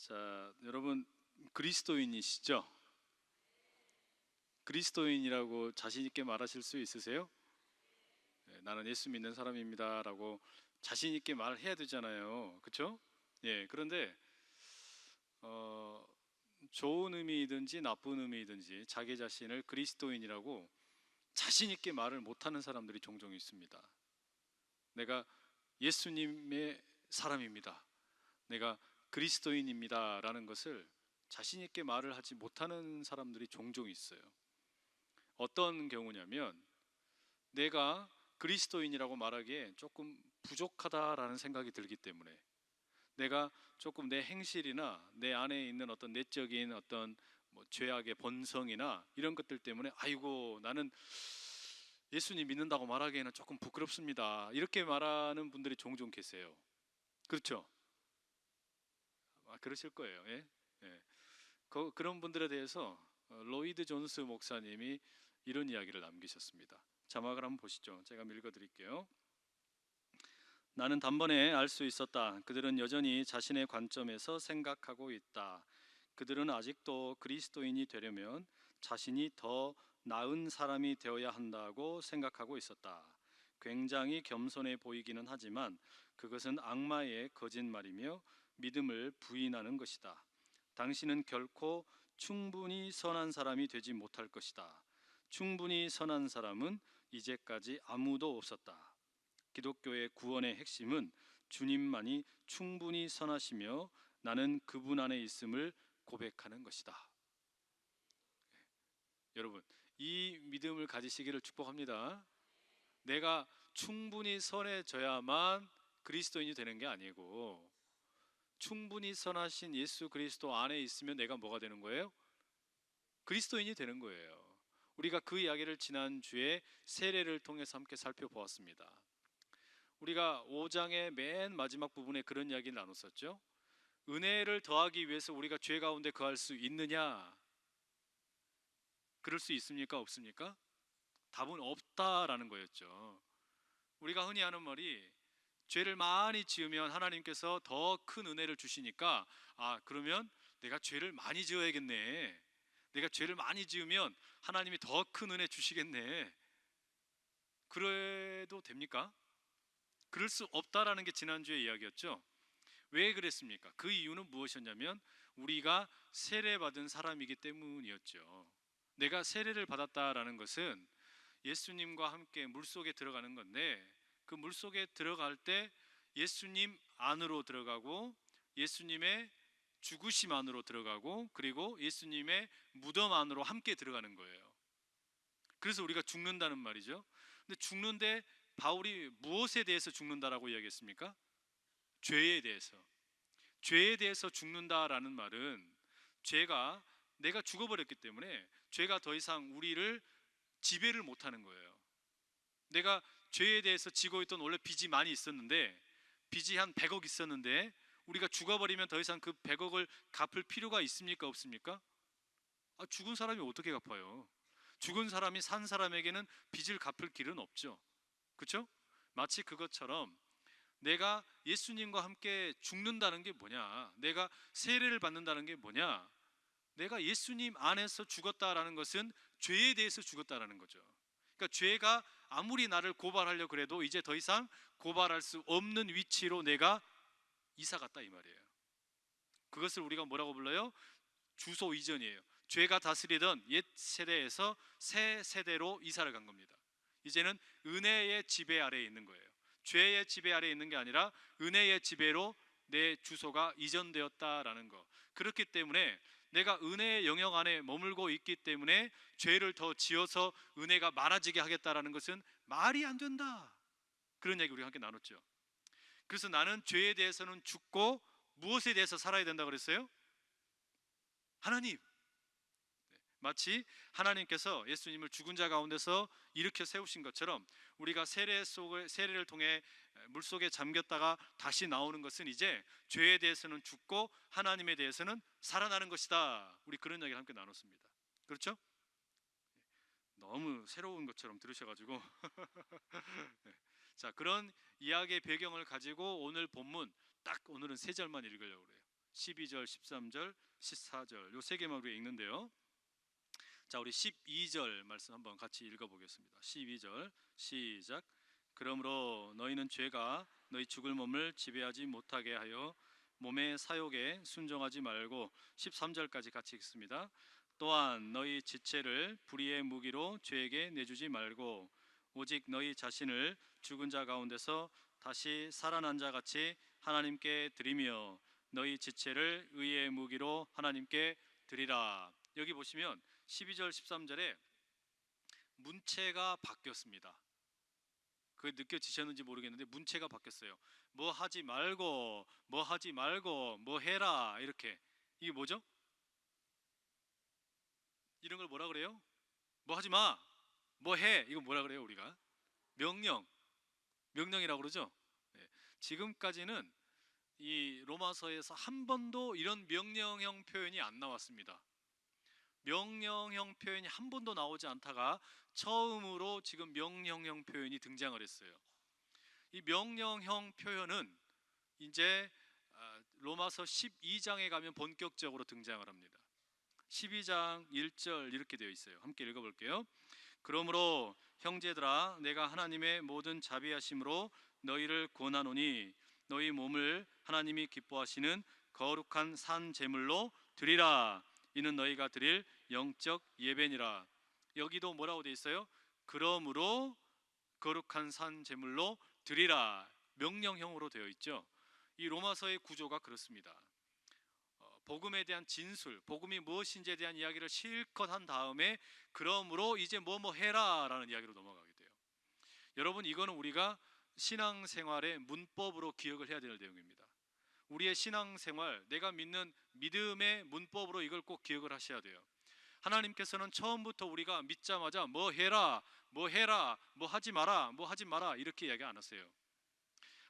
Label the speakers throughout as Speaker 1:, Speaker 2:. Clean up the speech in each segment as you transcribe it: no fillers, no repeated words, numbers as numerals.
Speaker 1: 자, 여러분 그리스도인이시죠? 그리스도인이라고 자신 있게 말하실 수 있으세요? 네, 나는 예수 믿는 사람입니다라고 자신 있게 말해야 되잖아요. 그렇죠? 예. 그런데 어, 좋은 의미이든지 나쁜 의미이든지 자기 자신을 그리스도인이라고 자신 있게 말을 못하는 사람들이 종종 있습니다. 내가 예수님의 사람입니다. 내가 그리스도인입니다라는 것을 자신 있게 말을 하지 못하는 사람들이 종종 있어요. 어떤 경우냐면 내가 그리스도인이라고 말하기에 조금 부족하다라는 생각이 들기 때문에, 내가 조금 내 행실이나 내 안에 있는 어떤 내적인 어떤 죄악의 본성이나 이런 것들 때문에 아이고 나는 예수님 믿는다고 말하기에는 조금 부끄럽습니다, 이렇게 말하는 분들이 종종 계세요. 그렇죠? 그러실 거예요. 예? 예. 그런 분들에 대해서 로이드 존스 목사님이 이런 이야기를 남기셨습니다. 자막을 한번 보시죠. 제가 읽어드릴게요. 나는 단번에 알 수 있었다. 그들은 여전히 자신의 관점에서 생각하고 있다. 그들은 아직도 그리스도인이 되려면 자신이 더 나은 사람이 되어야 한다고 생각하고 있었다. 굉장히 겸손해 보이기는 하지만 그것은 악마의 거짓말이며 믿음을 부인하는 것이다. 당신은 결코 충분히 선한 사람이 되지 못할 것이다. 충분히 선한 사람은 이제까지 아무도 없었다. 기독교의 구원의 핵심은 주님만이 충분히 선하시며 나는 그분 안에 있음을 고백하는 것이다. 여러분, 이 믿음을 가지시기를 축복합니다. 내가 충분히 선해져야만 그리스도인이 되는 게 아니고, 충분히 선하신 예수 그리스도 안에 있으면 내가 뭐가 되는 거예요? 그리스도인이 되는 거예요. 우리가 그 이야기를 지난주에 세례를 통해서 함께 살펴보았습니다. 우리가 5장의 맨 마지막 부분에 그런 이야기를 나눴었죠. 은혜를 더하기 위해서 우리가 죄 가운데 거할 수 있느냐? 그럴 수 있습니까? 없습니까? 답은 없다라는 거였죠. 우리가 흔히 하는 말이, 죄를 많이 지으면 하나님께서 더 큰 은혜를 주시니까, 그러면 내가 죄를 많이 지어야겠네, 내가 죄를 많이 지으면 하나님이 더 큰 은혜 주시겠네. 그래도 됩니까? 그럴 수 없다라는 게 지난주의 이야기였죠. 왜 그랬습니까? 그 이유는 무엇이었냐면 우리가 세례받은 사람이기 때문이었죠. 내가 세례를 받았다라는 것은 예수님과 함께 물속에 들어가는 건데, 그 물속에 들어갈 때 예수님 안으로 들어가고 예수님의 죽으심 안으로 들어가고 그리고 예수님의 무덤 안으로 함께 들어가는 거예요. 그래서 우리가 죽는다는 말이죠. 근데 죽는데 바울이 무엇에 대해서 죽는다라고 이야기했습니까? 죄에 대해서. 죄에 대해서 죽는다라는 말은, 죄가, 내가 죽어버렸기 때문에 죄가 더 이상 우리를 지배를 못하는 거예요. 내가 죄에 대해서 지고 있던, 원래 빚이 많이 있었는데, 빚이 한 100억 있었는데 우리가 죽어버리면 더 이상 그 100억을 갚을 필요가 있습니까? 없습니까? 죽은 사람이 어떻게 갚아요? 죽은 사람이 산 사람에게는 빚을 갚을 길은 없죠. 그렇죠? 마치 그것처럼 내가 예수님과 함께 죽는다는 게 뭐냐, 내가 세례를 받는다는 게 뭐냐, 내가 예수님 안에서 죽었다라는 것은 죄에 대해서 죽었다라는 거죠. 그러니까 죄가 아무리 나를 고발하려고 해도 이제 더 이상 고발할 수 없는 위치로 내가 이사 갔다, 이 말이에요. 그것을 우리가 뭐라고 불러요? 주소 이전이에요. 죄가 다스리던 옛 세대에서 새 세대로 이사를 간 겁니다. 이제는 은혜의 지배 아래에 있는 거예요. 죄의 지배 아래에 있는 게 아니라 은혜의 지배로 내 주소가 이전되었다라는 거. 그렇기 때문에 내가 은혜의 영역 안에 머물고 있기 때문에 죄를 더 지어서 은혜가 많아지게 하겠다라는 것은 말이 안 된다, 그런 얘기 우리가 함께 나눴죠. 그래서 나는 죄에 대해서는 죽고 무엇에 대해서 살아야 된다고 그랬어요? 하나님. 마치 하나님께서 예수님을 죽은 자 가운데서 일으켜 세우신 것처럼 우리가 세례를 통해 물속에 잠겼다가 다시 나오는 것은 이제 죄에 대해서는 죽고 하나님에 대해서는 살아나는 것이다. 우리 그런 이야기를 함께 나눴습니다. 그렇죠? 너무 새로운 것처럼 들으셔가지고 자, 그런 이야기의 배경을 가지고 오늘 본문, 딱 오늘은 3절만 읽으려고 그래요. 12절, 13절, 14절 요 세 개만 우리가 읽는데요. 자, 우리 12절 말씀 한번 같이 읽어보겠습니다. 12절 시작. 그러므로 너희는 죄가 너희 죽을 몸을 지배하지 못하게 하여 몸의 사욕에 순종하지 말고 13절까지 같이 읽습니다. 또한 너희 지체를 불의의 무기로 죄에게 내주지 말고 오직 너희 자신을 죽은 자 가운데서 다시 살아난 자 같이 하나님께 드리며 너희 지체를 의의 무기로 하나님께 드리라. 여기 보시면 12절 13절에 문체가 바뀌었습니다. 그게 느껴지셨는지 모르겠는데 문체가 바뀌었어요. 뭐 하지 말고 뭐 하지 말고 뭐 해라 이렇게. 이게 뭐죠? 이런 걸 뭐라 그래요? 뭐 하지 마, 뭐 해. 이거 뭐라 그래요 우리가? 명령이라고 그러죠. 네. 지금까지는 이 로마서에서 한 번도 이런 명령형 표현이 안 나왔습니다. 명령형 표현이 한 번도 나오지 않다가 처음으로 지금 명령형 표현이 등장을 했어요. 이 명령형 표현은 이제 로마서 12장에 가면 본격적으로 등장을 합니다. 12장 1절 이렇게 되어 있어요. 함께 읽어볼게요. 그러므로 형제들아 내가 하나님의 모든 자비하심으로 너희를 권하노니 너희 몸을 하나님이 기뻐하시는 거룩한 산 제물로 드리라. 이는 너희가 드릴 영적 예배니라. 여기도 뭐라고 되어 있어요? 그러므로 거룩한 산 제물로 드리라. 명령형으로 되어 있죠. 이 로마서의 구조가 그렇습니다. 복음에 대한 진술, 복음이 무엇인지에 대한 이야기를 실컷 한 다음에 그러므로 이제 뭐뭐 해라 라는 이야기로 넘어가게 돼요. 여러분, 이거는 우리가 신앙생활의 문법으로 기억을 해야 될 내용입니다. 우리의 신앙생활, 내가 믿는 믿음의 문법으로 이걸 꼭 기억을 하셔야 돼요. 하나님께서는 처음부터 우리가 믿자마자 뭐 해라, 뭐 해라, 뭐 하지 마라, 뭐 하지 마라 이렇게 이야기 안 하세요.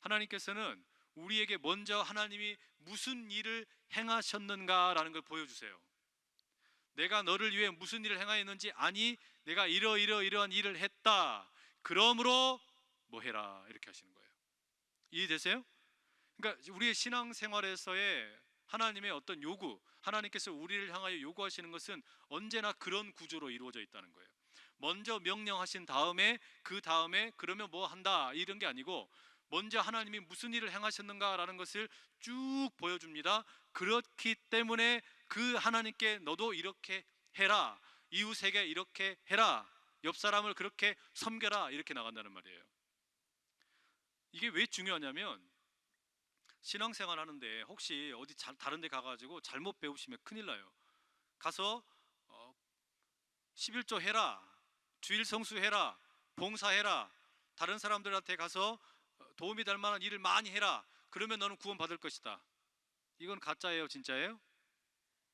Speaker 1: 하나님께서는 우리에게 먼저 하나님이 무슨 일을 행하셨는가라는 걸 보여주세요. 내가 너를 위해 무슨 일을 행하였는지, 아니 내가 이러한 일을 했다, 그러므로 뭐 해라 이렇게 하시는 거예요. 이해되세요? 그러니까 우리의 신앙생활에서의 하나님의 어떤 요구, 하나님께서 우리를 향하여 요구하시는 것은 언제나 그런 구조로 이루어져 있다는 거예요. 먼저 명령하신 다음에 그 다음에 그러면 뭐 한다 이런 게 아니고 먼저 하나님이 무슨 일을 행하셨는가라는 것을 쭉 보여줍니다. 그렇기 때문에 그 하나님께 너도 이렇게 해라, 이웃에게 이렇게 해라, 옆 사람을 그렇게 섬겨라 이렇게 나간다는 말이에요. 이게 왜 중요하냐면 신앙생활 하는데 혹시 어디 다른 데 가가지고 잘못 배우시면 큰일 나요. 가서 11조 해라, 주일 성수해라, 봉사해라, 다른 사람들한테 가서 도움이 될 만한 일을 많이 해라, 그러면 너는 구원 받을 것이다. 이건 가짜예요, 진짜예요?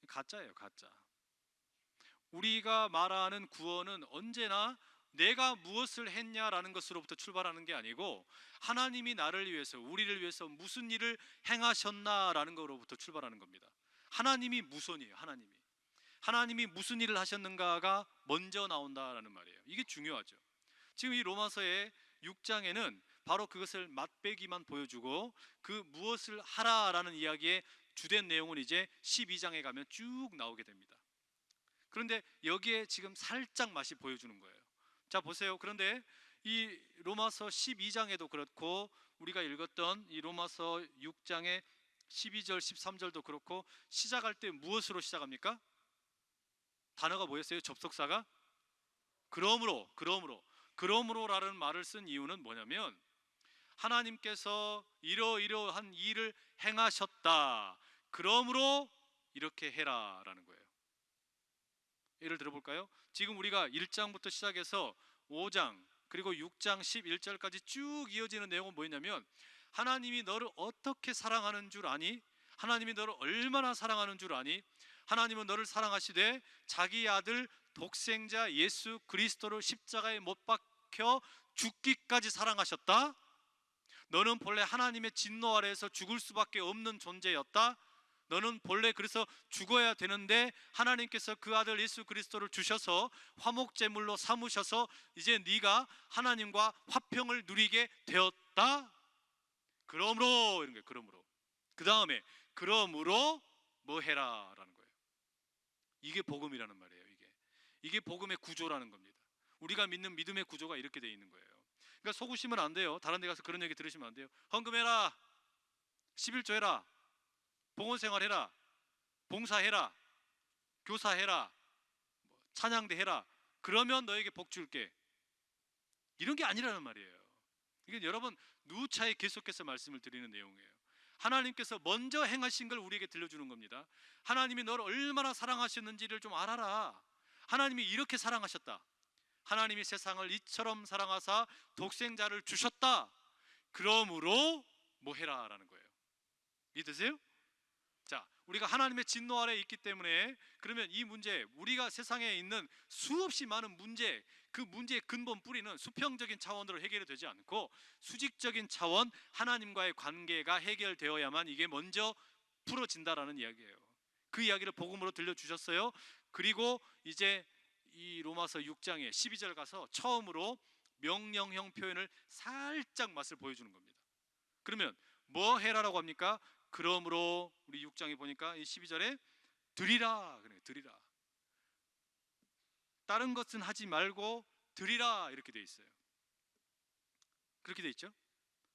Speaker 1: 가짜예요, 가짜. 우리가 말하는 구원은 언제나 내가 무엇을 했냐라는 것으로부터 출발하는 게 아니고 하나님이 나를 위해서, 우리를 위해서 무슨 일을 행하셨나라는 것으로부터 출발하는 겁니다. 하나님이 무선이에요. 하나님이 무슨 일을 하셨는가가 먼저 나온다라는 말이에요. 이게 중요하죠. 지금 이 로마서의 6장에는 바로 그것을 맛배기만 보여주고 그 무엇을 하라라는 이야기의 주된 내용은 이제 12장에 가면 쭉 나오게 됩니다. 그런데 여기에 지금 살짝 맛이 보여주는 거예요. 자, 보세요. 그런데 이 로마서 12장에도 그렇고 우리가 읽었던 이 로마서 6장의 12절 13절도 그렇고 시작할 때 무엇으로 시작합니까? 단어가 뭐였어요? 접속사가? 그러므로라는 말을 쓴 이유는 뭐냐면 하나님께서 이러이러한 일을 행하셨다, 그러므로 이렇게 해라 라는 거예요. 예를 들어볼까요? 지금 우리가 1장부터 시작해서 5장 그리고 6장 11절까지 쭉 이어지는 내용은 뭐였냐면 하나님이 너를 어떻게 사랑하는 줄 아니? 하나님이 너를 얼마나 사랑하는 줄 아니? 하나님은 너를 사랑하시되 자기 아들 독생자 예수 그리스도를 십자가에 못 박혀 죽기까지 사랑하셨다. 너는 본래 하나님의 진노 아래에서 죽을 수밖에 없는 존재였다. 너는 본래 그래서 죽어야 되는데 하나님께서 그 아들 예수 그리스도를 주셔서 화목제물로 삼으셔서 이제 네가 하나님과 화평을 누리게 되었다. 그러므로 이런 거예요. 그러므로. 그 다음에 그러므로 뭐 해라라는 거예요. 이게 복음이라는 말이에요. 이게 복음의 구조라는 겁니다. 우리가 믿는 믿음의 구조가 이렇게 돼 있는 거예요. 그러니까 속으시면 안 돼요. 다른 데 가서 그런 얘기 들으시면 안 돼요. 헌금해라, 11조 해라, 봉헌생활 해라, 봉사해라, 교사해라, 찬양대 해라, 그러면 너에게 복 줄게, 이런 게 아니라는 말이에요. 이게 여러분 누차에 계속해서 말씀을 드리는 내용이에요. 하나님께서 먼저 행하신 걸 우리에게 들려주는 겁니다. 하나님이 너를 얼마나 사랑하셨는지를 좀 알아라. 하나님이 이렇게 사랑하셨다. 하나님이 세상을 이처럼 사랑하사 독생자를 주셨다. 그러므로 뭐 해라 라는 거예요. 믿으세요? 자, 우리가 하나님의 진노 아래 있기 때문에, 그러면 이 문제, 우리가 세상에 있는 수없이 많은 문제, 그 문제의 근본 뿌리는 수평적인 차원으로 해결이 되지 않고 수직적인 차원, 하나님과의 관계가 해결되어야만 이게 먼저 풀어진다라는 이야기예요. 그 이야기를 복음으로 들려주셨어요. 그리고 이제 이 로마서 6장에 12절 가서 처음으로 명령형 표현을 살짝 맛을 보여주는 겁니다. 그러면 뭐 해라라고 합니까? 그러므로 우리 6장에 보니까 이 12절에 드리라 그래요. 드리라. 다른 것은 하지 말고 드리라 이렇게 돼 있어요. 그렇게 돼 있죠.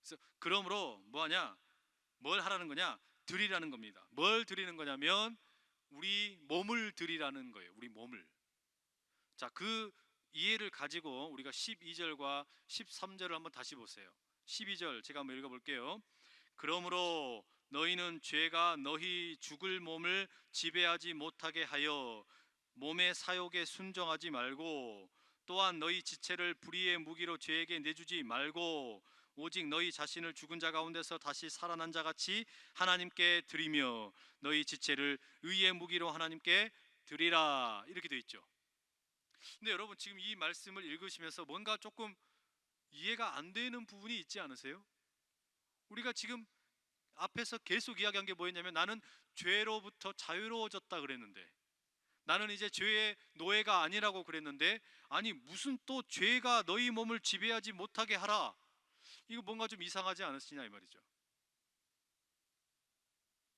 Speaker 1: 그래서 그러므로 뭐 하냐? 뭘 하라는 거냐? 드리라는 겁니다. 뭘 드리는 거냐면 우리 몸을 드리라는 거예요. 우리 몸을. 자, 그 이해를 가지고 우리가 12절과 13절을 한번 다시 보세요. 12절 제가 한번 읽어볼게요. 그러므로 너희는 죄가 너희 죽을 몸을 지배하지 못하게 하여 몸의 사욕에 순종하지 말고, 또한 너희 지체를 불의의 무기로 죄에게 내주지 말고 오직 너희 자신을 죽은 자 가운데서 다시 살아난 자 같이 하나님께 드리며 너희 지체를 의의 무기로 하나님께 드리라, 이렇게 되어 있죠. 근데 여러분 지금 이 말씀을 읽으시면서 뭔가 조금 이해가 안 되는 부분이 있지 않으세요? 우리가 지금 앞에서 계속 이야기한 게 뭐였냐면 나는 죄로부터 자유로워졌다 그랬는데, 나는 이제 죄의 노예가 아니라고 그랬는데, 아니 무슨 또 죄가 너희 몸을 지배하지 못하게 하라, 이거 뭔가 좀 이상하지 않으시냐 이 말이죠.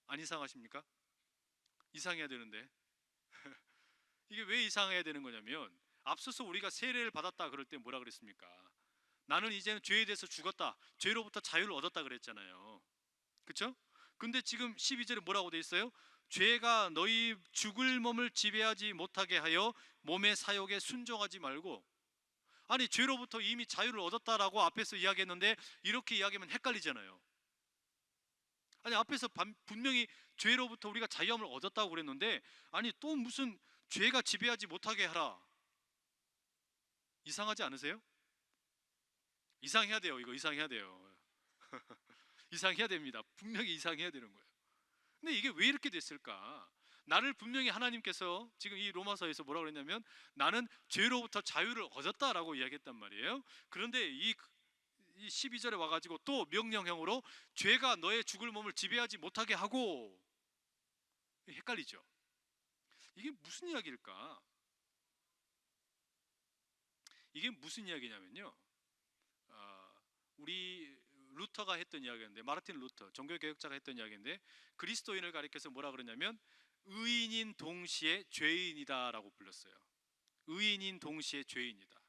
Speaker 1: 안 이상하십니까? 이상해야 되는데 이게 왜 이상해야 되는 거냐면, 앞서서 우리가 세례를 받았다 그럴 때 뭐라 그랬습니까? 나는 이제는 죄에 대해서 죽었다, 죄로부터 자유를 얻었다 그랬잖아요. 그렇죠? 근데 지금 12절에 뭐라고 돼 있어요? 죄가 너희 죽을 몸을 지배하지 못하게 하여 몸의 사욕에 순종하지 말고. 아니 죄로부터 이미 자유를 얻었다라고 앞에서 이야기했는데 이렇게 이야기하면 헷갈리잖아요. 아니 앞에서 분명히 죄로부터 우리가 자유함을 얻었다고 그랬는데, 아니 또 무슨 죄가 지배하지 못하게 하라. 이상하지 않으세요? 이상해야 돼요. 이거 이상해야 돼요. 이상해야 됩니다. 분명히 이상해야 되는 거예요. 근데 이게 왜 이렇게 됐을까? 나를 분명히 하나님께서 지금 이 로마서에서 뭐라고 그랬냐면 나는 죄로부터 자유를 얻었다라고 이야기했단 말이에요. 그런데 이 12절에 와가지고 또 명령형으로 죄가 너의 죽을 몸을 지배하지 못하게 하고, 헷갈리죠? 이게 무슨 이야기일까? 이게 무슨 이야기냐면요, 우리 루터가 했던 이야기인데, 마르틴 루터 종교개혁자가 했던 이야기인데, 그리스도인을 가리켜서 뭐라 그러냐면 의인인 동시에 죄인이다라고 불렀어요. 의인인 동시에 죄인이다.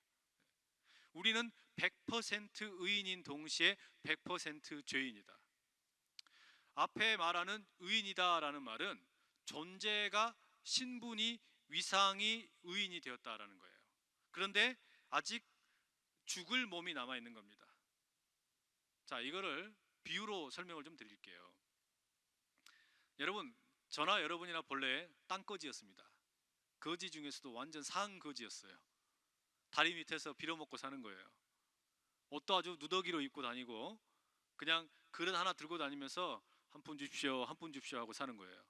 Speaker 1: 우리는 100% 의인인 동시에 100% 죄인이다. 앞에 말하는 의인이다라는 말은 존재가, 신분이, 위상이 의인이 되었다라는 거예요. 그런데 아직 죽을 몸이 남아 있는 겁니다. 자, 이거를 비유로 설명을 좀 드릴게요. 여러분, 저나 여러분이나 본래 땅거지였습니다. 거지 중에서도 완전 상거지였어요. 다리 밑에서 빌어먹고 사는 거예요. 옷도 아주 누더기로 입고 다니고 그냥 그릇 하나 들고 다니면서 한 푼 주십시오, 한 푼 주십시오 하고 사는 거예요.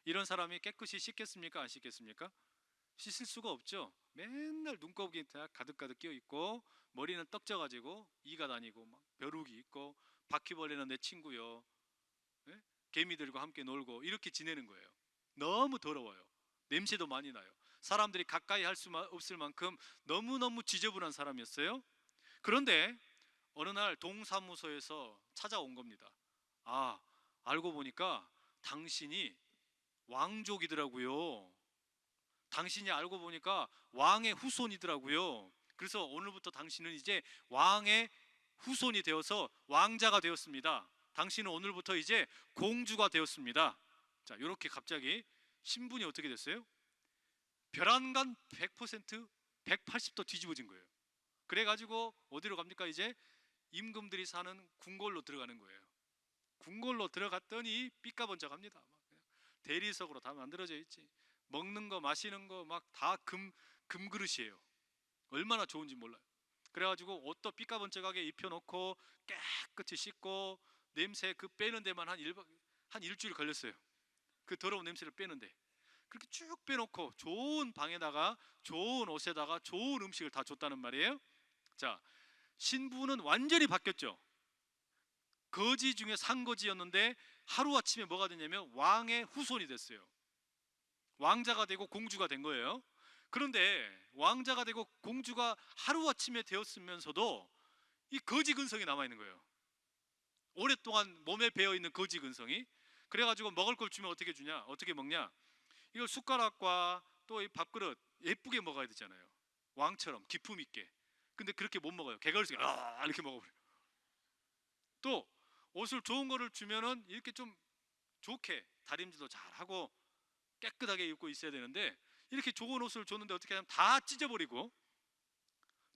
Speaker 1: 이런 사람이 깨끗이 씻겠습니까? 안 씻겠습니까? 씻을 수가 없죠. 맨날 눈곱이 가득가득 끼어 있고 머리는 떡져가지고 이가 다니고 막 벼룩이 있고 바퀴벌레는 내 친구요, 예? 개미들과 함께 놀고 이렇게 지내는 거예요. 너무 더러워요. 냄새도 많이 나요. 사람들이 가까이 할 수 없을 만큼 너무너무 지저분한 사람이었어요. 그런데 어느 날 동사무소에서 찾아온 겁니다. 아, 알고 보니까 당신이 왕족이더라고요. 당신이 알고 보니까 왕의 후손이더라고요. 그래서 오늘부터 당신은 이제 왕의 후손이 되어서 왕자가 되었습니다. 당신은 오늘부터 이제 공주가 되었습니다. 자, 이렇게 갑자기 신분이 어떻게 됐어요? 벼랑간 100%, 180도 뒤집어진 거예요. 그래가지고 어디로 갑니까? 이제 임금들이 사는 궁궐로 들어가는 거예요. 궁궐로 들어갔더니 삐까번쩍합니다. 막 그냥 대리석으로 다 만들어져 있지. 먹는 거 마시는 거 막 다 금그릇이에요. 얼마나 좋은지 몰라요. 그래가지고 옷도 삐까번쩍하게 입혀놓고 깨끗이 씻고 냄새 그 빼는 데만 한 일주일 걸렸어요. 그 더러운 냄새를 빼는데 그렇게 쭉 빼놓고 좋은 방에다가 좋은 옷에다가 좋은 음식을 다 줬다는 말이에요. 자, 신부는 완전히 바뀌었죠. 거지 중에 상거지였는데 하루아침에 뭐가 됐냐면 왕의 후손이 됐어요. 왕자가 되고 공주가 된 거예요. 그런데 왕자가 되고 공주가 하루아침에 되었으면서도 이 거지 근성이 남아있는 거예요. 오랫동안 몸에 배어있는 거지 근성이. 그래가지고 먹을 걸 주면 어떻게 주냐? 어떻게 먹냐? 이걸 숟가락과 또 이 밥그릇 예쁘게 먹어야 되잖아요. 왕처럼 기품 있게. 근데 그렇게 못 먹어요. 개걸스게 이렇게 먹어버려요. 또 옷을 좋은 거를 주면은 이렇게 좀 좋게 다림질도 잘하고 깨끗하게 입고 있어야 되는데 이렇게 좋은 옷을 줬는데 어떻게 하냐면 다 찢어버리고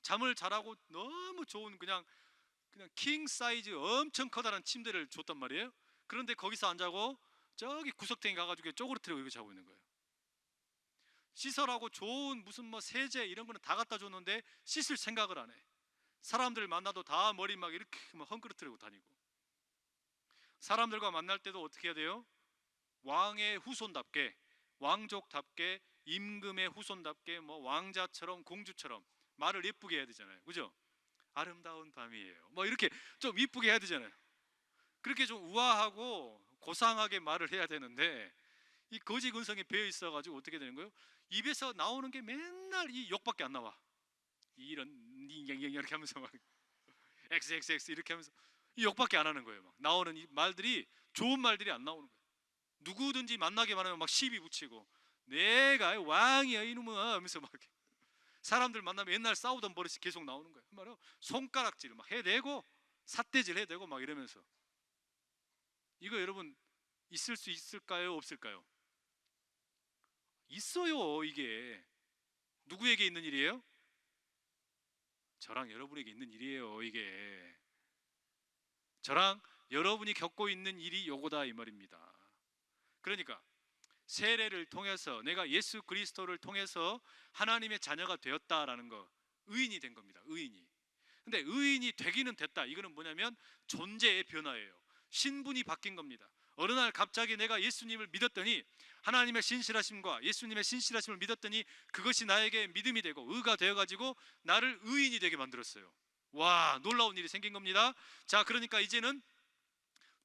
Speaker 1: 잠을 잘하고 너무 좋은 그냥 킹 사이즈 엄청 커다란 침대를 줬단 말이에요. 그런데 거기서 안 자고 저기 구석탱이 가가지고 쪼그러뜨리고 이거 자고 있는 거예요. 씻으라고 좋은 무슨 뭐 세제 이런 거는 다 갖다 줬는데 씻을 생각을 안 해. 사람들 만나도 다 머리 막 이렇게 막 헝그러뜨리고 다니고. 사람들과 만날 때도 어떻게 해야 돼요? 왕의 후손답게, 왕족답게, 임금의 후손답게, 뭐 왕자처럼 공주처럼 말을 예쁘게 해야 되잖아요. 그죠? 아름다운 밤이에요. 뭐 이렇게 좀 이쁘게 해야 되잖아요. 그렇게 좀 우아하고 고상하게 말을 해야 되는데 이 거지 근성이 배어 있어가지고 어떻게 되는 거예요? 입에서 나오는 게 맨날 이 욕밖에 안 나와. 이런 이렇게 하면서 막 XXX 이렇게 하면서 이 욕밖에 안 하는 거예요. 막 나오는 이 말들이 좋은 말들이 안 나오는 거예요. 누구든지 만나게 말하면 막 시비 붙이고 내가 왕이야 이놈아 하면서 막 사람들 만나면 옛날 싸우던 버릇이 계속 나오는 거예요. 말이요. 손가락질 막 해대고 삿대질 해대고 막 이러면서 이거 여러분 있을 수 있을까요? 없을까요? 있어요. 이게 누구에게 있는 일이에요? 저랑 여러분에게 있는 일이에요. 이게 저랑 여러분이 겪고 있는 일이 요거다 이 말입니다. 그러니까 세례를 통해서 내가 예수 그리스도를 통해서 하나님의 자녀가 되었다라는 거, 의인이 된 겁니다. 의인이. 근데 의인이 되기는 됐다. 이거는 뭐냐면 존재의 변화예요. 신분이 바뀐 겁니다. 어느 날 갑자기 내가 예수님을 믿었더니 하나님의 신실하심과 예수님의 신실하심을 믿었더니 그것이 나에게 믿음이 되고 의가 되어가지고 나를 의인이 되게 만들었어요. 와, 놀라운 일이 생긴 겁니다. 자, 그러니까 이제는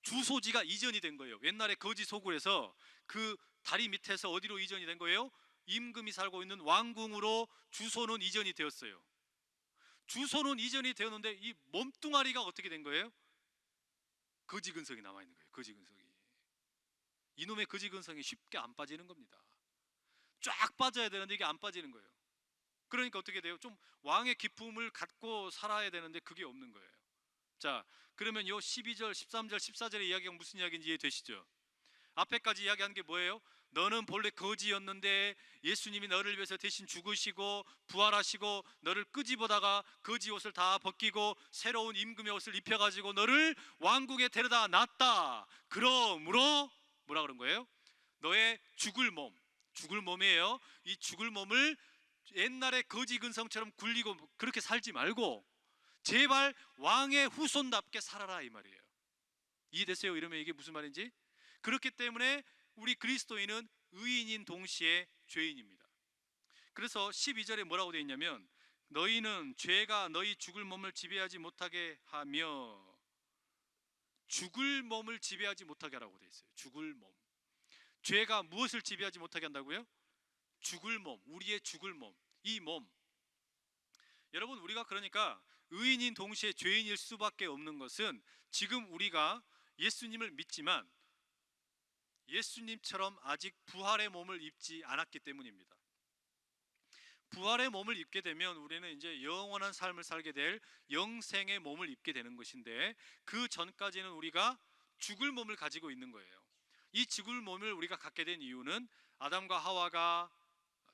Speaker 1: 주소지가 이전이 된 거예요. 옛날에 거지 소굴에서 그 다리 밑에서 어디로 이전이 된 거예요? 임금이 살고 있는 왕궁으로 주소는 이전이 되었어요. 주소는 이전이 되었는데 이 몸뚱아리가 어떻게 된 거예요? 거지 근성이 남아 있는 거예요. 거지 근성이. 이놈의 거지 근성이 쉽게 안 빠지는 겁니다. 쫙 빠져야 되는데 이게 안 빠지는 거예요. 그러니까 어떻게 돼요? 좀 왕의 기품을 갖고 살아야 되는데 그게 없는 거예요. 자, 그러면 요 12절, 13절, 14절의 이야기가 무슨 이야기인지 이해되시죠? 앞에까지 이야기한 게 뭐예요? 너는 본래 거지였는데 예수님이 너를 위해서 대신 죽으시고 부활하시고 너를 끄집어다가 거지 옷을 다 벗기고 새로운 임금의 옷을 입혀가지고 너를 왕국에 데려다 놨다. 그러므로 뭐라 그런 거예요? 너의 죽을 몸이에요. 이 죽을 몸을 옛날에 거지 근성처럼 굴리고 그렇게 살지 말고 제발 왕의 후손답게 살아라 이 말이에요. 이해되세요? 이러면 이게 무슨 말인지? 그렇기 때문에 우리 그리스도인은 의인인 동시에 죄인입니다. 그래서 12절에 뭐라고 되어 있냐면 너희는 죄가 너희 죽을 몸을 지배하지 못하게 하며 죽을 몸을 지배하지 못하게 하라고 되어 있어요. 죽을 몸. 죄가 무엇을 지배하지 못하게 한다고요? 죽을 몸, 우리의 죽을 몸, 이 몸. 여러분 우리가 그러니까 의인인 동시에 죄인일 수밖에 없는 것은 지금 우리가 예수님을 믿지만 예수님처럼 아직 부활의 몸을 입지 않았기 때문입니다. 부활의 몸을 입게 되면 우리는 이제 영원한 삶을 살게 될 영생의 몸을 입게 되는 것인데, 그 전까지는 우리가 죽을 몸을 가지고 있는 거예요. 이 죽을 몸을 우리가 갖게 된 이유는 아담과 하와가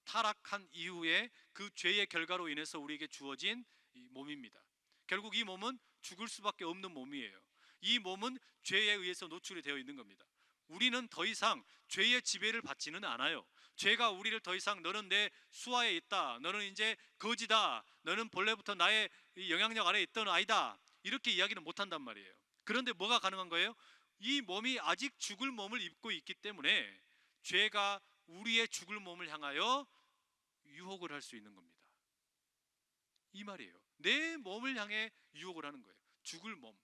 Speaker 1: 타락한 이후에 그 죄의 결과로 인해서 우리에게 주어진 이 몸입니다. 결국 이 몸은 죽을 수밖에 없는 몸이에요. 이 몸은 죄에 의해서 노출이 되어 있는 겁니다. 우리는 더 이상 죄의 지배를 받지는 않아요. 죄가 우리를 더 이상 너는 내 수하에 있다, 너는 이제 거지다, 너는 본래부터 나의 영향력 아래에 있던 아이다, 이렇게 이야기는 못한단 말이에요. 그런데 뭐가 가능한 거예요? 이 몸이 아직 죽을 몸을 입고 있기 때문에 죄가 우리의 죽을 몸을 향하여 유혹을 할 수 있는 겁니다. 이 말이에요. 내 몸을 향해 유혹을 하는 거예요. 죽을 몸.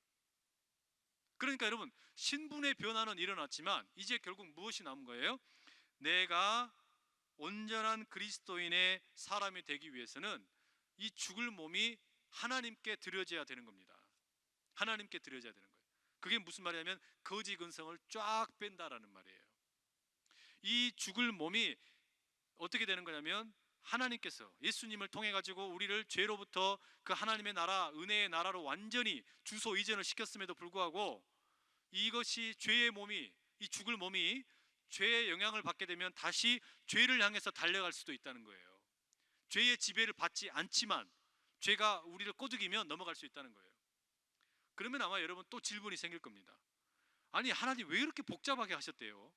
Speaker 1: 그러니까 여러분, 신분의 변화는 일어났지만 이제 결국 무엇이 남은 거예요? 내가 온전한 그리스도인의 사람이 되기 위해서는 이 죽을 몸이 하나님께 드려져야 되는 겁니다. 하나님께 드려져야 되는 거예요. 그게 무슨 말이냐면 거지 근성을 쫙 뺀다라는 말이에요. 이 죽을 몸이 어떻게 되는 거냐면 하나님께서 예수님을 통해 가지고 우리를 죄로부터 그 하나님의 나라, 은혜의 나라로 완전히 주소 이전을 시켰음에도 불구하고 이것이 죄의 몸이, 이 죽을 몸이 죄의 영향을 받게 되면 다시 죄를 향해서 달려갈 수도 있다는 거예요. 죄의 지배를 받지 않지만 죄가 우리를 꼬드기면 넘어갈 수 있다는 거예요. 그러면 아마 여러분 또 질문이 생길 겁니다. 아니, 하나님 왜 이렇게 복잡하게 하셨대요?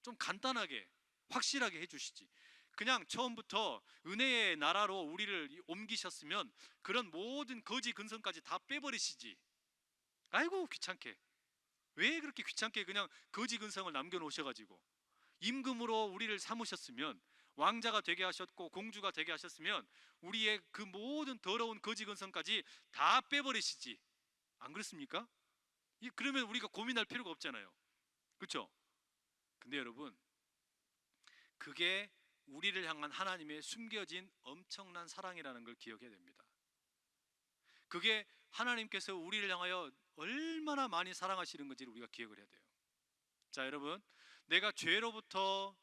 Speaker 1: 좀 간단하게 확실하게 해주시지. 그냥 처음부터 은혜의 나라로 우리를 옮기셨으면 그런 모든 거지 근성까지 다 빼버리시지. 아이고 귀찮게. 왜 그렇게 귀찮게 그냥 거지 근성을 남겨놓으셔가지고 임금으로 우리를 삼으셨으면, 왕자가 되게 하셨고 공주가 되게 하셨으면 우리의 그 모든 더러운 거지 근성까지 다 빼버리시지. 안 그렇습니까? 그러면 우리가 고민할 필요가 없잖아요. 그렇죠? 근데 여러분, 그게 우리를 향한 하나님의 숨겨진 엄청난 사랑이라는 걸 기억해야 됩니다. 그게 하나님께서 우리를 향하여 얼마나 많이 사랑하시는 건지를 우리가 기억을 해야 돼요. 자, 여러분, 내가 죄로부터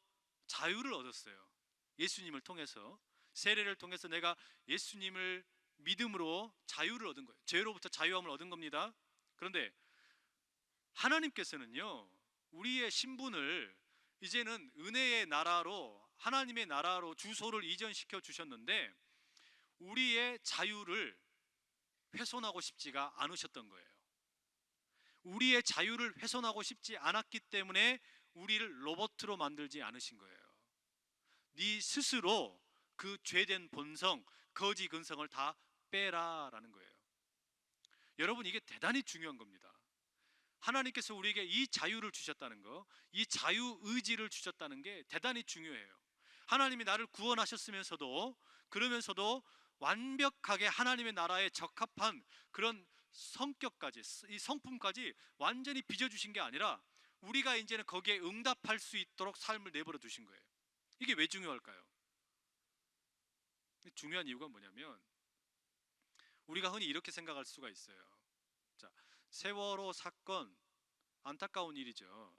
Speaker 1: 자유를 얻었어요. 예수님을 통해서, 세례를 통해서 내가 예수님을 믿음으로 자유를 얻은 거예요. 죄로부터 자유함을 얻은 겁니다. 그런데 하나님께서는요, 우리의 신분을 이제는 은혜의 나라로, 하나님의 나라로 주소를 이전시켜 주셨는데 우리의 자유를 훼손하고 싶지가 않으셨던 거예요. 우리의 자유를 훼손하고 싶지 않았기 때문에 우리를 로봇으로 만들지 않으신 거예요. 네 스스로 그 죄된 본성, 거지 근성을 다 빼라라는 거예요. 여러분, 이게 대단히 중요한 겁니다. 하나님께서 우리에게 이 자유를 주셨다는 거, 이 자유 의지를 주셨다는 게 대단히 중요해요. 하나님이 나를 구원하셨으면서도, 그러면서도 완벽하게 하나님의 나라에 적합한 그런 성격까지, 이 성품까지 완전히 빚어주신 게 아니라 우리가 이제는 거기에 응답할 수 있도록 삶을 내버려 두신 거예요. 이게 왜 중요할까요? 중요한 이유가 뭐냐면 우리가 흔히 이렇게 생각할 수가 있어요. 자, 세월호 사건, 안타까운 일이죠.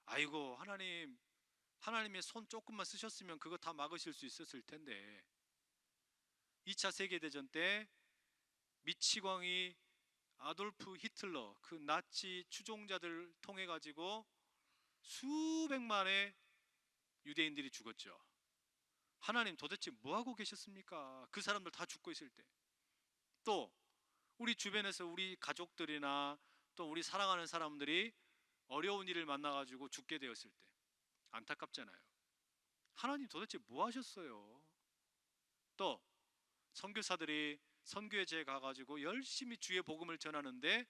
Speaker 1: 아이고, 하나님의 손 조금만 쓰셨으면 그거 다 막으실 수 있었을 텐데. 2차 세계대전 때 미치광이 아돌프 히틀러, 그 나치 추종자들 통해 가지고 수백만의 유대인들이 죽었죠. 하나님 도대체 뭐 하고 계셨습니까? 그 사람들 다 죽고 있을 때. 또 우리 주변에서 우리 가족들이나 또 우리 사랑하는 사람들이 어려운 일을 만나가지고 죽게 되었을 때 안타깝잖아요. 하나님 도대체 뭐 하셨어요? 또 선교사들이 선교회지에 가가지고 열심히 주의 복음을 전하는데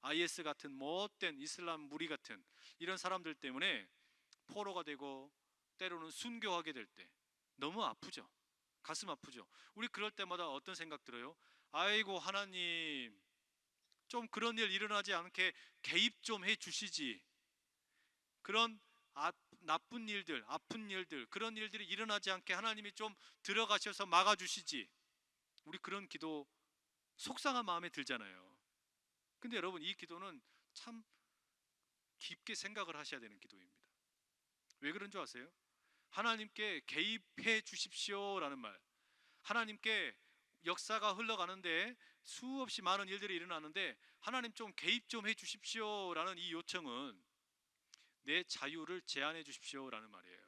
Speaker 1: IS 같은 못된 이슬람 무리 같은 이런 사람들 때문에 포로가 되고 때로는 순교하게 될 때 너무 아프죠. 가슴 아프죠. 우리 그럴 때마다 어떤 생각 들어요? 아이고, 하나님 좀 그런 일 일어나지 않게 개입 좀 해주시지. 그런 나쁜 일들, 아픈 일들, 그런 일들이 일어나지 않게 하나님이 좀 들어가셔서 막아주시지. 우리 그런 기도 속상한 마음에 들잖아요. 근데 여러분, 이 기도는 참 깊게 생각을 하셔야 되는 기도입니다. 왜 그런 줄 아세요? 하나님께 개입해 주십시오라는 말, 하나님께 역사가 흘러가는데 수없이 많은 일들이 일어나는데 하나님 좀 개입 좀 해 주십시오라는 이 요청은 내 자유를 제한해 주십시오라는 말이에요.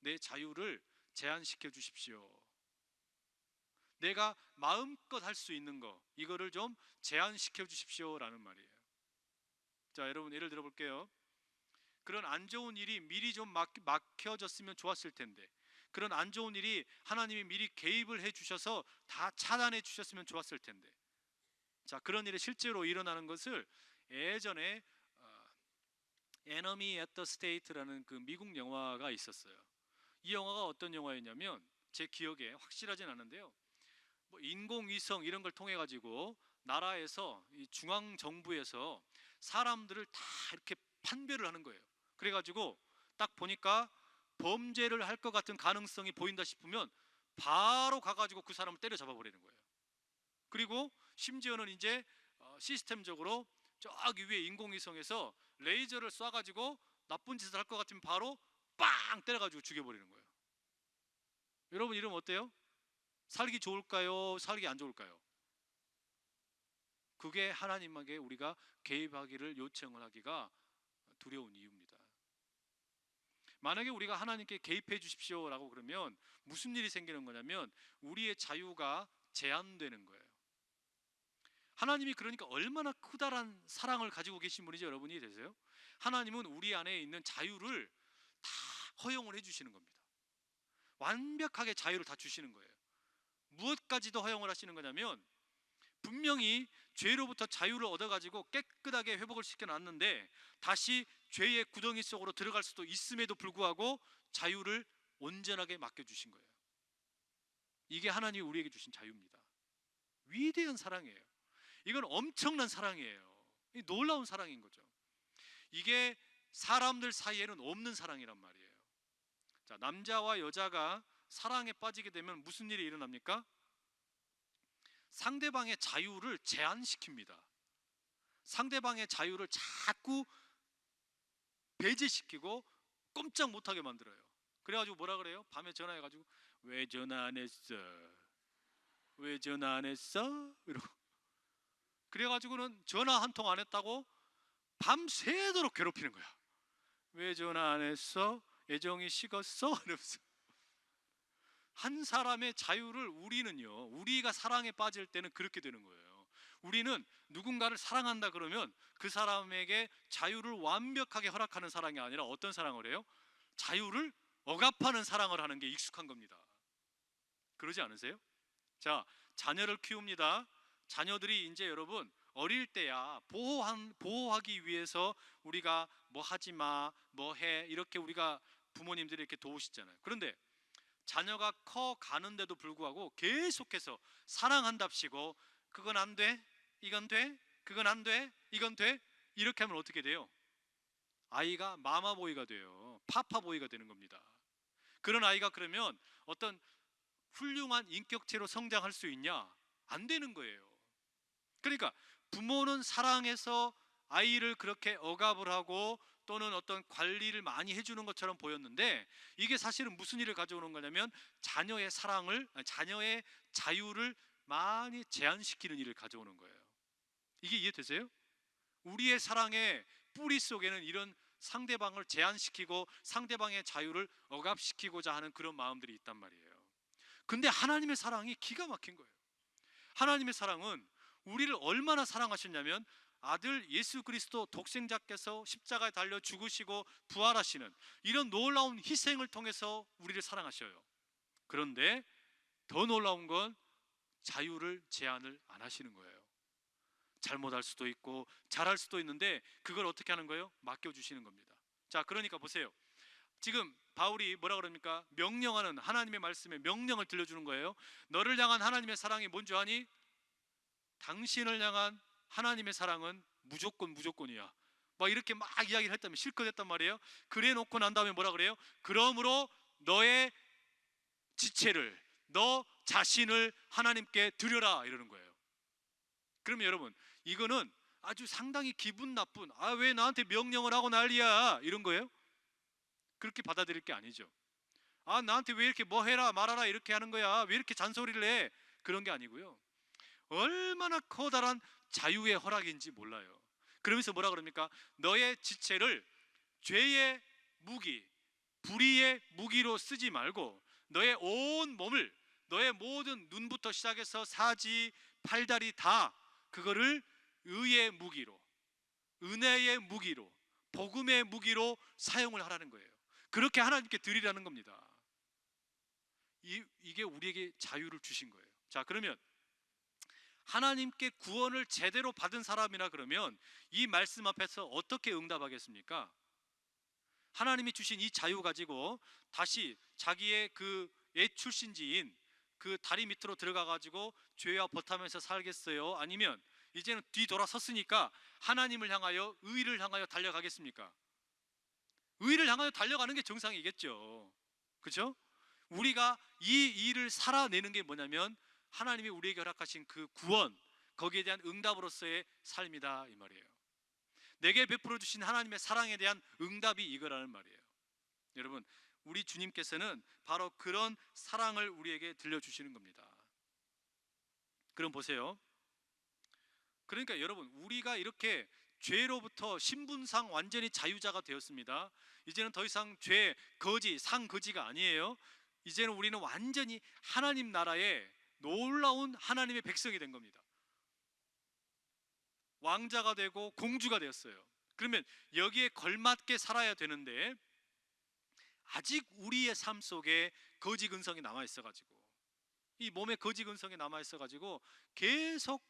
Speaker 1: 내 자유를 제한시켜 주십시오. 내가 마음껏 할 수 있는 거, 이거를 좀 제한시켜 주십시오라는 말이에요. 자, 여러분 예를 들어 볼게요. 그런 안 좋은 일이 미리 좀 막혀졌으면 좋았을 텐데, 그런 안 좋은 일이 하나님이 미리 개입을 해 주셔서 다 차단해 주셨으면 좋았을 텐데, 자, 그런 일이 실제로 일어나는 것을 예전에 Enemy at the State라는 그 미국 영화가 있었어요. 이 영화가 어떤 영화였냐면, 제 기억에 확실하진 않은데요, 뭐 인공위성 이런 걸 통해 가지고 나라에서, 이 중앙 정부에서 사람들을 다 이렇게 판별을 하는 거예요. 그래 가지고 딱 보니까 범죄를 할 것 같은 가능성이 보인다 싶으면 바로 가가지고 그 사람을 때려잡아 버리는 거예요. 그리고 심지어는 이제 시스템적으로 저기 위에 인공위성에서 레이저를 쏴가지고 나쁜 짓을 할 것 같으면 바로 빵 때려가지고 죽여버리는 거예요. 여러분 이러면 어때요? 살기 좋을까요? 살기 안 좋을까요? 그게 하나님에게 우리가 개입하기를 요청을 하기가 두려운 이유입니다. 만약에 우리가 하나님께 개입해 주십시오라고 그러면 무슨 일이 생기는 거냐면 우리의 자유가 제한되는 거예요. 하나님이 그러니까 얼마나 크다란 사랑을 가지고 계신 분이죠, 여러분이 되세요? 하나님은 우리 안에 있는 자유를 다 허용을 해주시는 겁니다. 완벽하게 자유를 다 주시는 거예요. 무엇까지도 허용을 하시는 거냐면, 분명히 죄로부터 자유를 얻어가지고 깨끗하게 회복을 시켜놨는데 다시 죄의 구덩이 속으로 들어갈 수도 있음에도 불구하고 자유를 온전하게 맡겨주신 거예요. 이게 하나님이 우리에게 주신 자유입니다. 위대한 사랑이에요. 이건 엄청난 사랑이에요. 놀라운 사랑인 거죠. 이게 사람들 사이에는 없는 사랑이란 말이에요. 자, 남자와 여자가 사랑에 빠지게 되면 무슨 일이 일어납니까? 상대방의 자유를 제한시킵니다. 상대방의 자유를 자꾸 배제시키고 꼼짝 못하게 만들어요. 그래가지고 뭐라 그래요? 밤에 전화해가지고 왜 전화 안 했어? 왜 전화 안 했어? 이러고, 그래가지고는 전화 한 통 안 했다고 밤새도록 괴롭히는 거야. 왜 전화 안 했어? 애정이 식었어? 이러면서. 한 사람의 자유를 우리는요, 우리가 사랑에 빠질 때는 그렇게 되는 거예요. 우리는 누군가를 사랑한다 그러면 그 사람에게 자유를 완벽하게 허락하는 사랑이 아니라 어떤 사랑을 해요? 자유를 억압하는 사랑을 하는 게 익숙한 겁니다. 그러지 않으세요? 자, 자녀를 키웁니다. 자녀들이 이제 여러분 어릴 때야 보호하기 위해서 우리가 뭐 하지 마, 뭐 해, 이렇게 우리가 부모님들이 이렇게 도우시잖아요. 그런데 자녀가 커 가는데도 불구하고 계속해서 사랑한답시고 그건 안 돼, 이건 돼, 그건 안 돼, 이건 돼, 이렇게 하면 어떻게 돼요? 아이가 마마보이가 돼요. 파파보이가 되는 겁니다. 그런 아이가 그러면 어떤 훌륭한 인격체로 성장할 수 있냐? 안 되는 거예요. 그러니까 부모는 사랑해서 아이를 그렇게 억압을 하고 또는 어떤 관리를 많이 해주는 것처럼 보였는데, 이게 사실은 무슨 일을 가져오는 거냐면 자녀의 사랑을, 자녀의 자유를 많이 제한시키는 일을 가져오는 거예요. 이게 이해되세요? 우리의 사랑의 뿌리 속에는 이런 상대방을 제한시키고 상대방의 자유를 억압시키고자 하는 그런 마음들이 있단 말이에요. 근데 하나님의 사랑이 기가 막힌 거예요. 하나님의 사랑은 우리를 얼마나 사랑하셨냐면 아들 예수 그리스도 독생자께서 십자가에 달려 죽으시고 부활하시는 이런 놀라운 희생을 통해서 우리를 사랑하셔요. 그런데 더 놀라운 건 자유를 제한을 안 하시는 거예요. 잘못할 수도 있고 잘할 수도 있는데 그걸 어떻게 하는 거예요? 맡겨주시는 겁니다. 자, 그러니까 보세요. 지금 바울이 뭐라 그럽니까? 명령하는 하나님의 말씀에 명령을 들려주는 거예요. 너를 향한 하나님의 사랑이 뭔지 아니? 당신을 향한 하나님의 사랑은 무조건이야. 막 이렇게 막 이야기를 했다면 실컷 했단 말이에요. 그래 놓고 난 다음에 뭐라 그래요? 그러므로 너의 지체를, 너 자신을 하나님께 드려라, 이러는 거예요. 그러면 여러분, 이거는 아주 상당히 기분 나쁜, 아 왜 나한테 명령을 하고 난리야, 이런 거예요? 그렇게 받아들일 게 아니죠. 아 나한테 왜 이렇게 뭐 해라 말아라 이렇게 하는 거야, 왜 이렇게 잔소리를 해, 그런 게 아니고요. 얼마나 커다란 자유의 허락인지 몰라요. 그러면서 뭐라 그럽니까? 너의 지체를 죄의 무기, 불의의 무기로 쓰지 말고 너의 온 몸을, 너의 모든 눈부터 시작해서 사지, 팔다리 다 그거를 의의 무기로, 은혜의 무기로, 복음의 무기로 사용을 하라는 거예요. 그렇게 하나님께 드리라는 겁니다. 이게 우리에게 자유를 주신 거예요. 자, 그러면 하나님께 구원을 제대로 받은 사람이라 그러면 이 말씀 앞에서 어떻게 응답하겠습니까? 하나님이 주신 이 자유 가지고 다시 자기의 그 옛 출신지인 그 다리 밑으로 들어가 가지고 죄와 버타면서 살겠어요? 아니면 이제는 뒤돌아섰으니까 하나님을 향하여, 의를 향하여 달려가겠습니까? 의를 향하여 달려가는 게 정상이겠죠. 그렇죠? 우리가 이 일을 살아내는 게 뭐냐면 하나님이 우리에게 허락하신 그 구원, 거기에 대한 응답으로서의 삶이다, 이 말이에요. 내게 베풀어 주신 하나님의 사랑에 대한 응답이 이거라는 말이에요. 여러분, 우리 주님께서는 바로 그런 사랑을 우리에게 들려주시는 겁니다. 그럼 보세요. 그러니까 여러분, 우리가 이렇게 죄로부터 신분상 완전히 자유자가 되었습니다. 이제는 더 이상 죄, 거지, 상거지가 아니에요. 이제는 우리는 완전히 하나님 나라의 놀라운 하나님의 백성이 된 겁니다. 왕자가 되고 공주가 되었어요. 그러면 여기에 걸맞게 살아야 되는데 아직 우리의 삶 속에 거지 근성이 남아 있어가지고, 이 몸에 거지 근성이 남아 있어가지고 계속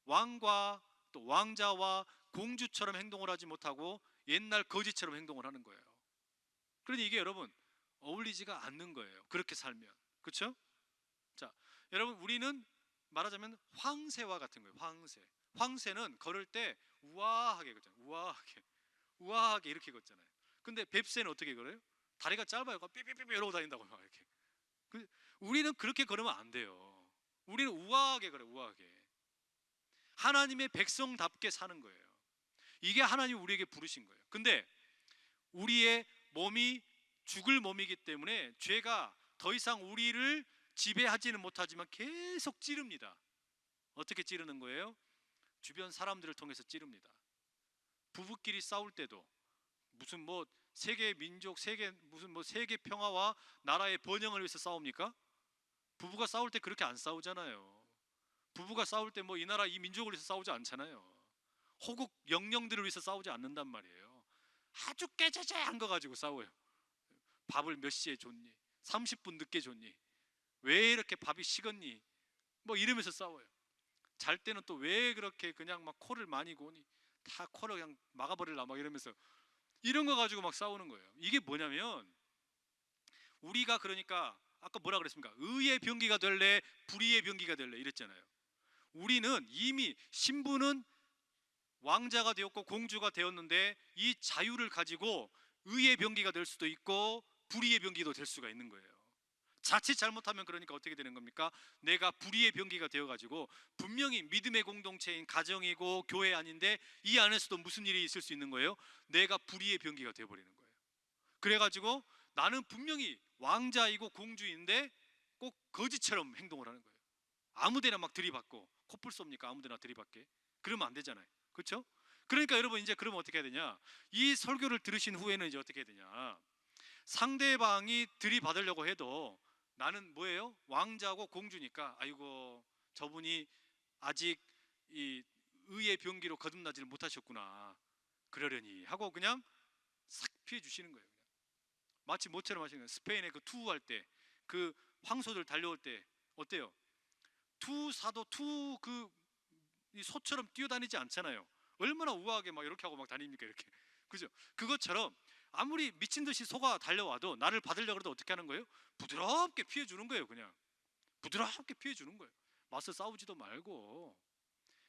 Speaker 1: 왕과 또 왕자와 공주처럼 행동을 하지 못하고 옛날 거지처럼 행동을 하는 거예요. 그러니 이게 여러분 어울리지가 않는 거예요. 그렇게 살면. 그렇죠? 자, 여러분, 우리는 말하자면 황새와 같은 거예요. 황새는 걸을 때 우아하게 걷잖아요. 우아하게 이렇게 걷잖아요. 근데 뱁새는 어떻게 걸어요? 다리가 짧아요. 삐삐삐삐 이러고 다닌다고 막 이렇게. 우리는 그렇게 걸으면 안 돼요. 우리는 우아하게 걸어요. 우아하게. 하나님의 백성답게 사는 거예요. 이게 하나님이 우리에게 부르신 거예요. 근데 우리의 몸이 죽을 몸이기 때문에 죄가 더 이상 우리를 지배하지는 못하지만 계속 찌릅니다. 어떻게 찌르는 거예요? 주변 사람들을 통해서 찌릅니다. 부부끼리 싸울 때도 무슨 뭐 세계 민족, 세계 평화와 나라의 번영을 위해서 싸웁니까? 부부가 싸울 때 그렇게 안 싸우잖아요. 부부가 싸울 때 뭐 이 나라 이 민족을 위해서 싸우지 않잖아요. 호국 영령들을 위해서 싸우지 않는단 말이에요. 아주 깨자자한 거 가지고 싸워요. 밥을 몇 시에 줬니? 30분 늦게 줬니? 왜 이렇게 밥이 식었니? 뭐 이러면서 싸워요. 잘 때는 또 왜 그렇게 그냥 막 코를 많이 고니? 다 코를 그냥 막아버릴라 막 이러면서 이런 거 가지고 막 싸우는 거예요. 이게 뭐냐면 우리가 그러니까 아까 뭐라 그랬습니까? 의의 병기가 될래, 불의의 병기가 될래 이랬잖아요. 우리는 이미 신분은 왕자가 되었고 공주가 되었는데 이 자유를 가지고 의의 병기가 될 수도 있고 불의의 병기도 될 수가 있는 거예요. 자칫 잘못하면 그러니까 어떻게 되는 겁니까? 내가 불의의 병기가 되어가지고 분명히 믿음의 공동체인 가정이고 교회 아닌데 이 안에서도 무슨 일이 있을 수 있는 거예요? 내가 불의의 병기가 되어버리는 거예요. 그래가지고 나는 분명히 왕자이고 공주인데 꼭 거지처럼 행동을 하는 거예요. 아무데나 막 들이받고, 코뿔 쏩니까? 아무데나 들이받게. 그러면 안 되잖아요. 그렇죠? 그러니까 여러분 이제 그러면 어떻게 해야 되냐? 이 설교를 들으신 후에는 이제 어떻게 해야 되냐? 상대방이 들이받으려고 해도 나는 뭐예요? 왕자고 공주니까 아이고 저분이 아직 이 의의 병기로 거듭나지를 못하셨구나 그러려니 하고 그냥 싹 피해 주시는 거예요. 마치 모처럼 하시는 거예요. 스페인에 그 투할 때 그 황소들 달려올 때 어때요? 투사도 투 이 소처럼 뛰어다니지 않잖아요. 얼마나 우아하게 막 이렇게 하고 막 다닙니까 이렇게. 그죠? 그것처럼 아무리 미친 듯이 소가 달려와도 나를 받으려고 해도 어떻게 하는 거예요? 부드럽게 피해 주는 거예요. 그냥 부드럽게 피해 주는 거예요. 맞서 싸우지도 말고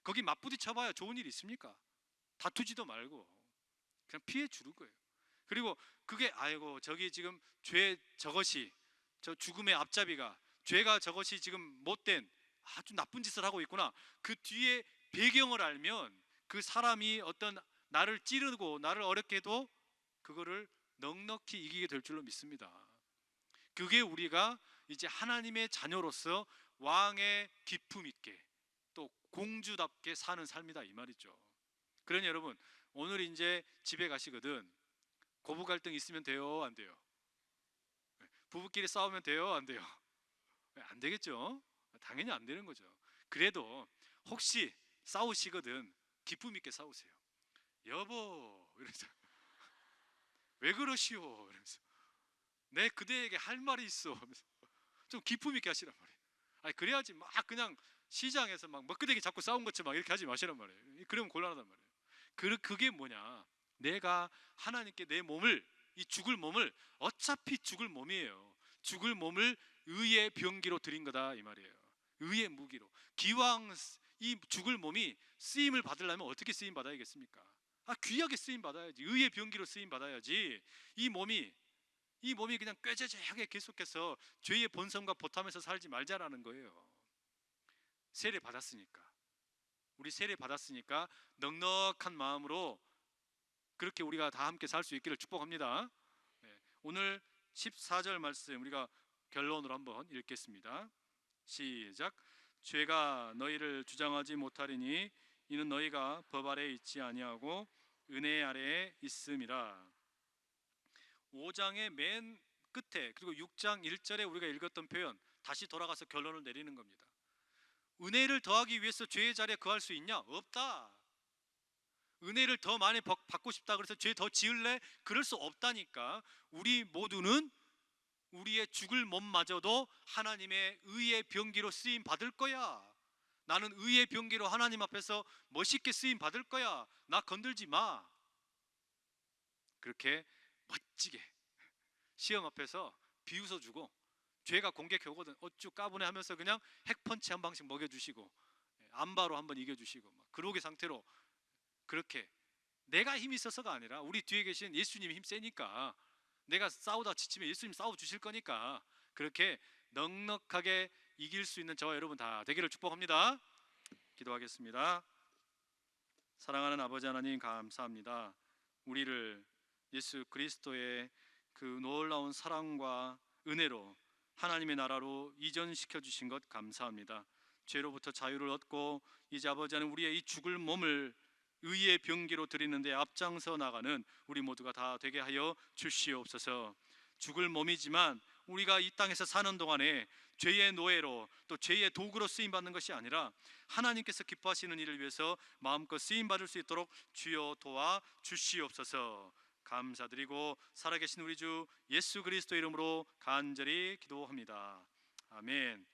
Speaker 1: 거기 맞부딪혀봐야 좋은 일 있습니까? 다투지도 말고 그냥 피해 주는 거예요. 그리고 그게 아이고 저기 지금 죄 저것이 저 죽음의 앞잡이가 죄가 저것이 지금 못된 아주 나쁜 짓을 하고 있구나. 그 뒤에 배경을 알면 그 사람이 어떤 나를 찌르고 나를 어렵게 해도 그거를 넉넉히 이기게 될 줄로 믿습니다. 그게 우리가 이제 하나님의 자녀로서 왕의 기품 있게 또 공주답게 사는 삶이다 이 말이죠. 그러니 여러분, 오늘 이제 집에 가시거든 고부 갈등 있으면 돼요, 안 돼요? 부부끼리 싸우면 돼요, 안 돼요? 안 되겠죠? 당연히 안 되는 거죠. 그래도 혹시 싸우시거든 기쁨 있게 싸우세요. 여보 이러면서 왜 그러시오 이러면서 내 그대에게 할 말이 있어 하면서 좀 기품 있게 하시란 말이에요. 아니 그래야지 막 그냥 시장에서 막 먹구데기 잡고 싸운 것처럼 막 이렇게 하지 마시란 말이에요. 그러면 곤란하단 말이에요. 그게 뭐냐? 내가 하나님께 내 몸을, 이 죽을 몸을, 어차피 죽을 몸이에요. 죽을 몸을 의의 병기로 드린 거다 이 말이에요. 의의 무기로. 기왕 이 죽을 몸이 쓰임을 받으려면 어떻게 쓰임 받아야겠습니까? 귀하게 쓰임 받아야지. 의의 병기로 쓰임 받아야지. 이 몸이 그냥 꾀죄죄하게 계속해서 죄의 본성과 보탐에서 살지 말자라는 거예요. 세례 받았으니까. 우리 세례 받았으니까 넉넉한 마음으로 그렇게 우리가 다 함께 살 수 있기를 축복합니다. 네, 오늘 14절 말씀 우리가 결론으로 한번 읽겠습니다. 시작. 죄가 너희를 주장하지 못하리니 이는 너희가 법 아래에 있지 아니하고 은혜 아래에 있음이라. 5장의 맨 끝에 그리고 6장 1절에 우리가 읽었던 표현 다시 돌아가서 결론을 내리는 겁니다. 은혜를 더하기 위해서 죄의 자리에 거할 수 있냐? 없다. 은혜를 더 많이 받고 싶다 그래서 죄 더 지을래? 그럴 수 없다니까. 우리 모두는 우리의 죽을 몸마저도 하나님의 의의 병기로 쓰임 받을 거야. 나는 의의 병기로 하나님 앞에서 멋있게 쓰임 받을 거야. 나 건들지 마. 그렇게 멋지게 시험 앞에서 비웃어주고 죄가 공격해 오거든 어쭈 까부네 하면서 그냥 핵펀치 한 방씩 먹여주시고 안바로 한번 이겨주시고 막 그러기 상태로 그렇게 내가 힘이 있어서가 아니라 우리 뒤에 계신 예수님이 힘 세니까 내가 싸우다 지치면 예수님 싸워주실 거니까 그렇게 넉넉하게 이길 수 있는 저와 여러분 다 되기를 축복합니다. 기도하겠습니다. 사랑하는 아버지 하나님 감사합니다. 우리를 예수 그리스도의 그 놀라운 사랑과 은혜로 하나님의 나라로 이전시켜 주신 것 감사합니다. 죄로부터 자유를 얻고 이제 아버지 하나님 우리의 이 죽을 몸을 의의 병기로 드리는데 앞장서 나가는 우리 모두가 다 되게 하여 주시옵소서. 죽을 몸이지만 우리가 이 땅에서 사는 동안에 죄의 노예로 또 죄의 도구로 쓰임 받는 것이 아니라 하나님께서 기뻐하시는 일을 위해서 마음껏 쓰임 받을 수 있도록 주여 도와 주시옵소서. 감사드리고 살아계신 우리 주 예수 그리스도 이름으로 간절히 기도합니다. 아멘.